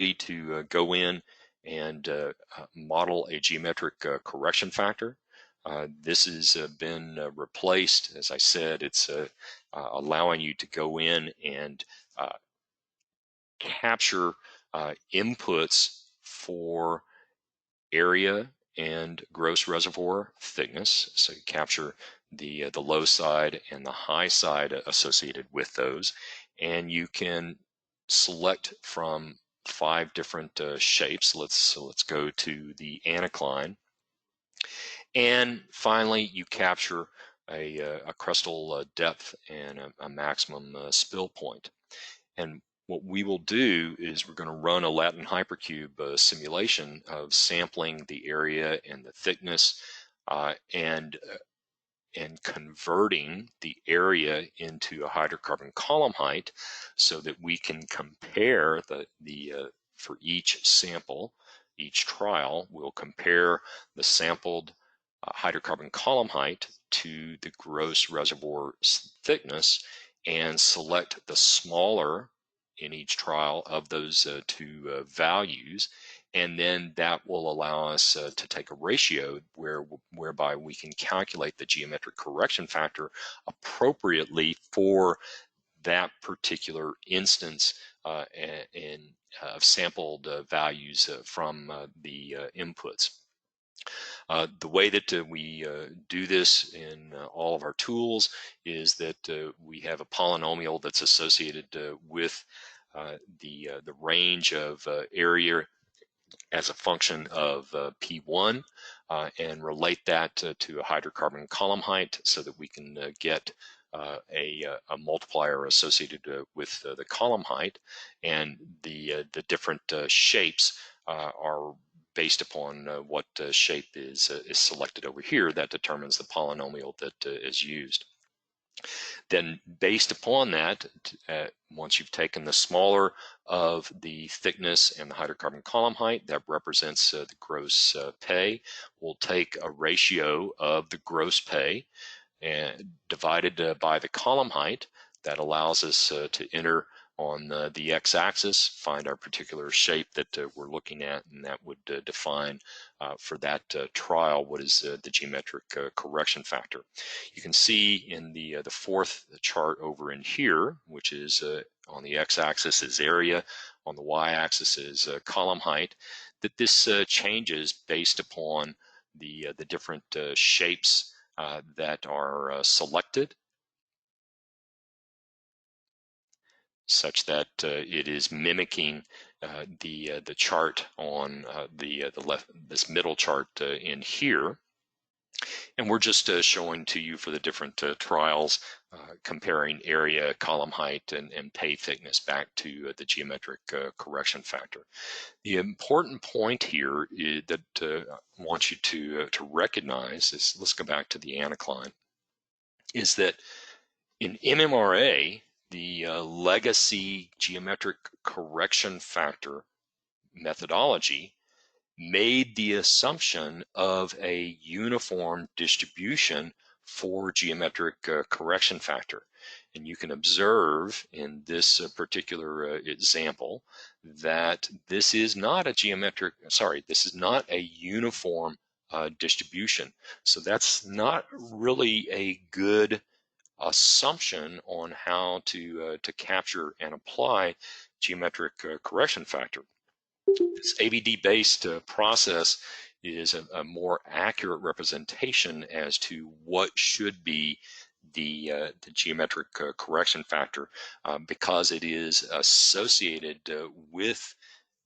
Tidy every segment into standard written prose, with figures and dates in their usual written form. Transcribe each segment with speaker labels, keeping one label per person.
Speaker 1: to go in and model a geometric correction factor. This has been replaced. As I said, it's allowing you to go in and capture inputs for area and gross reservoir thickness. So you capture the low side and the high side associated with those, and you can select from 5 different shapes. Let's go to the anticline, and finally you capture a crustal depth and a maximum spill point. And what we will do is we're going to run a Latin hypercube simulation of sampling the area and the thickness and converting the area into a hydrocarbon column height, so that we can compare for each sample, each trial, we'll compare the sampled hydrocarbon column height to the gross reservoir thickness and select the smaller in each trial of those 2 values, and then that will allow us to take a ratio whereby we can calculate the geometric correction factor appropriately for that particular instance of sampled values from the inputs. The way that we do this in all of our tools is that we have a polynomial that's associated with the range of area as a function of P1 and relate that to a hydrocarbon column height, so that we can get a multiplier associated with the column height, and the different shapes are based upon what shape is selected over here. That determines the polynomial that is used. Then based upon that, once you've taken the smaller of the thickness and the hydrocarbon column height, that represents the gross pay. We'll take a ratio of the gross pay and divided by the column height. That allows us to enter on the x-axis, find our particular shape that we're looking at, and that would define for that trial what is the geometric correction factor. You can see in the 4th chart over in here, which is on the x-axis is area, on the y-axis is column height, that this changes based upon the different shapes that are selected, such that it is mimicking the chart on the left, this middle chart in here. And we're just showing to you for the different trials, comparing area, column height, and pay thickness back to the geometric correction factor. The important point here is that I want you to recognize is, let's go back to the anticline, is that in MMRA, the legacy geometric correction factor methodology made the assumption of a uniform distribution for geometric correction factor. And you can observe in this particular example that this is not a uniform distribution. So that's not really a good assumption on how to capture and apply geometric correction factor. This AVD-based process is a more accurate representation as to what should be the geometric correction factor, because it is associated with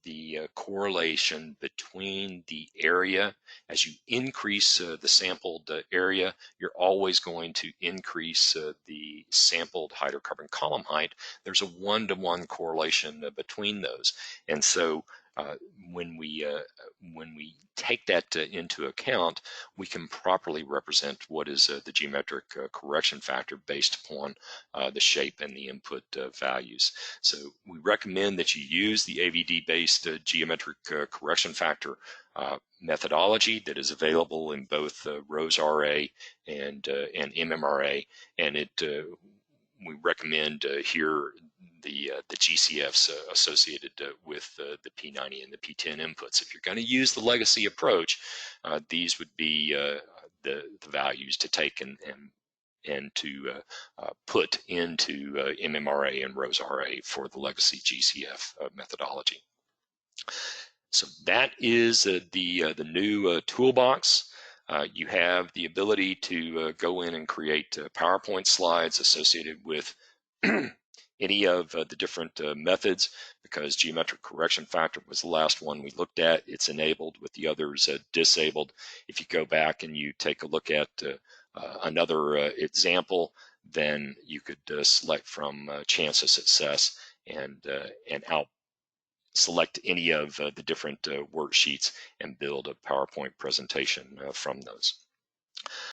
Speaker 1: the correlation between the area. As you increase the sampled area, you're always going to increase the sampled hydrocarbon column height. There's a one-to-one correlation between those. And so when we take that into account, we can properly represent what is the geometric correction factor based upon the shape and the input values. So we recommend that you use the AVD-based geometric correction factor methodology that is available in both ROSE-RA and MMRA, and we recommend here the GCFs associated with the P90 and the P10 inputs. If you're going to use the legacy approach, these would be the values to take and to put into MMRA and ROSE-RA for the legacy GCF methodology. So that is the new Toolbox. You have the ability to go in and create PowerPoint slides associated with any of the different methods. Because geometric correction factor was the last one we looked at, it's enabled, with the others disabled. If you go back and you take a look at another example, then you could select from chance of success and select any of the different worksheets and build a PowerPoint presentation from those.